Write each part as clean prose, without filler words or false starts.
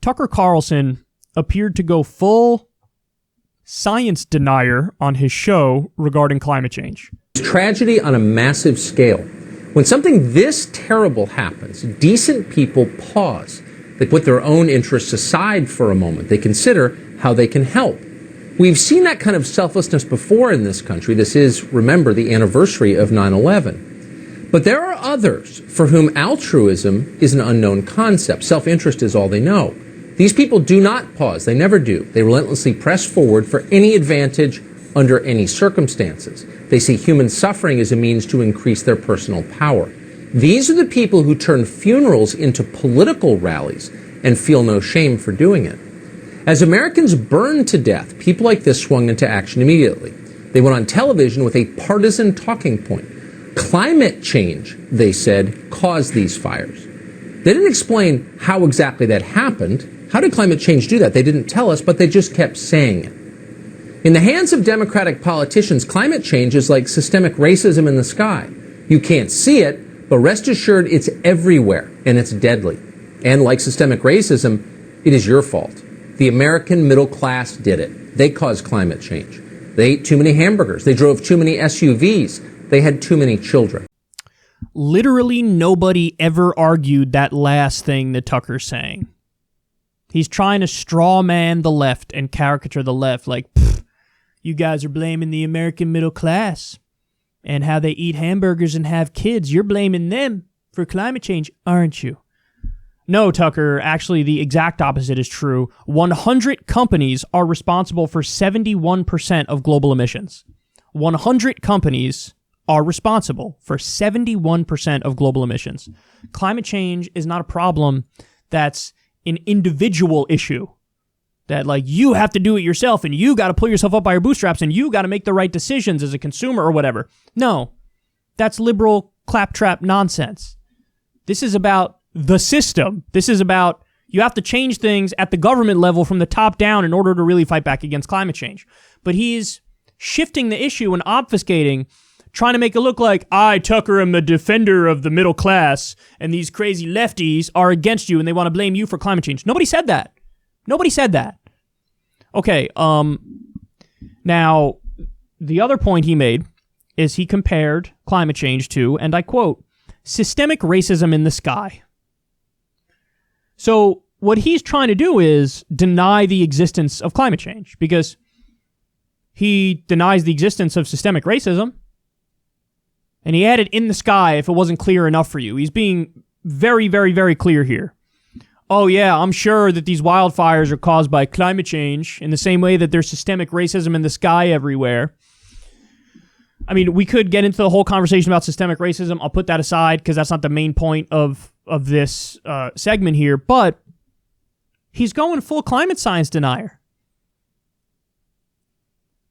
Tucker Carlson appeared to go full science denier on his show regarding climate change. Tragedy on a massive scale. When something this terrible happens, decent people pause. They put their own interests aside for a moment. They consider how they can help. We've seen that kind of selflessness before in this country. This is, remember, the anniversary of 9/11. But there are others for whom altruism is an unknown concept. Self-interest is all they know. These people do not pause. They never do. They relentlessly press forward for any advantage under any circumstances. They see human suffering as a means to increase their personal power. These are the people who turn funerals into political rallies and feel no shame for doing it. As Americans burned to death, people like this swung into action immediately. They went on television with a partisan talking point. Climate change, they said, caused these fires. They didn't explain how exactly that happened. How did climate change do that? They didn't tell us, but they just kept saying it. In the hands of Democratic politicians, climate change is like systemic racism in the sky. You can't see it, but rest assured it's everywhere, and it's deadly. And like systemic racism, it is your fault. The American middle class did it. They caused climate change. They ate too many hamburgers. They drove too many SUVs. They had too many children. Literally nobody ever argued that last thing that Tucker's saying. He's trying to straw man the left and caricature the left like, you guys are blaming the American middle class and how they eat hamburgers and have kids. You're blaming them for climate change, aren't you? No, Tucker, actually the exact opposite is true. 100 companies are responsible for 71% of global emissions. 100 companies are responsible for 71% of global emissions. Climate change is not a problem that's an individual issue. That, like, you have to do it yourself, and you got to pull yourself up by your bootstraps, and you got to make the right decisions as a consumer or whatever. No, that's liberal claptrap nonsense. This is about the system. This is about you have to change things at the government level from the top down in order to really fight back against climate change. But he's shifting the issue and obfuscating, trying to make it look like, I, Tucker, am a defender of the middle class, and these crazy lefties are against you, and they want to blame you for climate change. Nobody said that. Nobody said that. Okay, now, the other point he made is he compared climate change to, and I quote, systemic racism in the sky. So what he's trying to do is deny the existence of climate change, because he denies the existence of systemic racism, and he had it in the sky if it wasn't clear enough for you. He's being very, very, very clear here. Oh yeah, I'm sure that these wildfires are caused by climate change in the same way that there's systemic racism in the sky everywhere. I mean, we could get into the whole conversation about systemic racism. I'll put that aside because that's not the main point of this segment here. But he's going full climate science denier.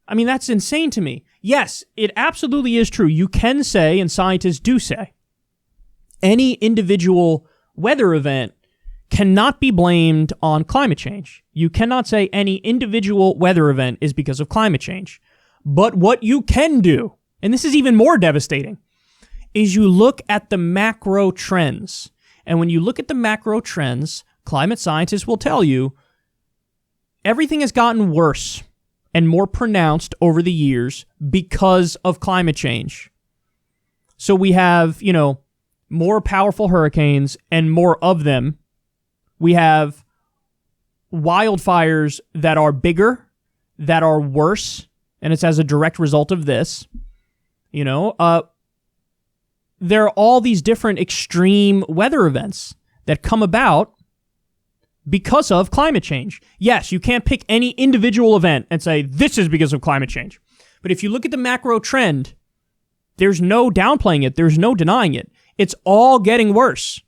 I mean, that's insane to me. Yes, it absolutely is true. You can say, and scientists do say, any individual weather event cannot be blamed on climate change. You cannot say any individual weather event is because of climate change. But what you can do, and this is even more devastating, is you look at the macro trends. And when you look at the macro trends, climate scientists will tell you everything has gotten worse and more pronounced over the years because of climate change. So we have, more powerful hurricanes and more of them. We have wildfires that are bigger, that are worse, and it's as a direct result of this. There are all these different extreme weather events that come about because of climate change. Yes, you can't pick any individual event and say, this is because of climate change. But if you look at the macro trend, there's no downplaying it. There's no denying it. It's all getting worse.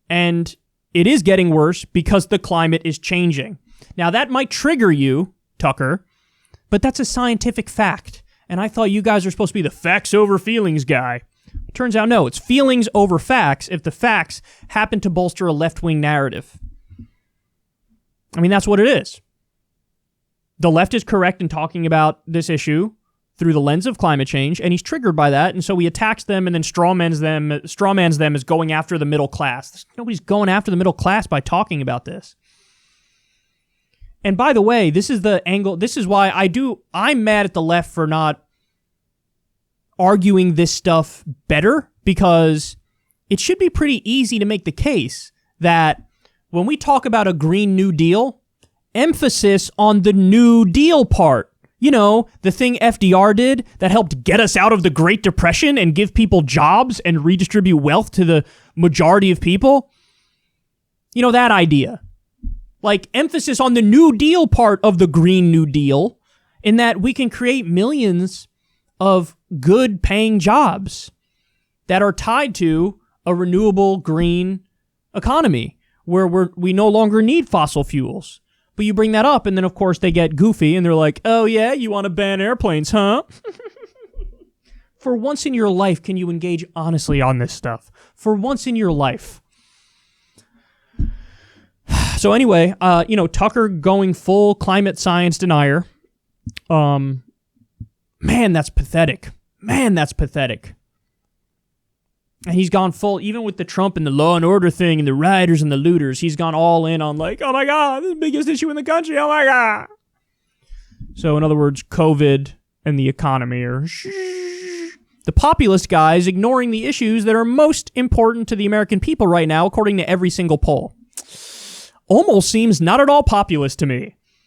And it is getting worse because the climate is changing. Now, that might trigger you, Tucker, but that's a scientific fact. And I thought you guys are supposed to be the facts over feelings guy. It turns out, no, it's feelings over facts if the facts happen to bolster a left-wing narrative. I mean, that's what it is. The left is correct in talking about this issue through the lens of climate change, and he's triggered by that, and so he attacks them and then strawmans them as going after the middle class. Nobody's going after the middle class by talking about this. And by the way, this is the angle. This is why I'm mad at the left for not arguing this stuff better, because it should be pretty easy to make the case that when we talk about a Green New Deal, emphasis on the New Deal part. You know, the thing FDR did that helped get us out of the Great Depression and give people jobs and redistribute wealth to the majority of people. You know, that idea. Like, emphasis on the New Deal part of the Green New Deal, in that we can create millions of good paying jobs that are tied to a renewable green economy where we no longer need fossil fuels. But you bring that up, and then, of course, they get goofy, and they're like, oh, yeah, you want to ban airplanes, huh? For once in your life, can you engage honestly on this stuff? For once in your life. So anyway, Tucker going full climate science denier. Man, that's pathetic. And he's gone full, even with the Trump and the law and order thing and the rioters and the looters, he's gone all in on like, oh my God, this is the biggest issue in the country, oh my God. So in other words, COVID and the economy are the populist guys ignoring the issues that are most important to the American people right now, according to every single poll. Almost seems not at all populist to me.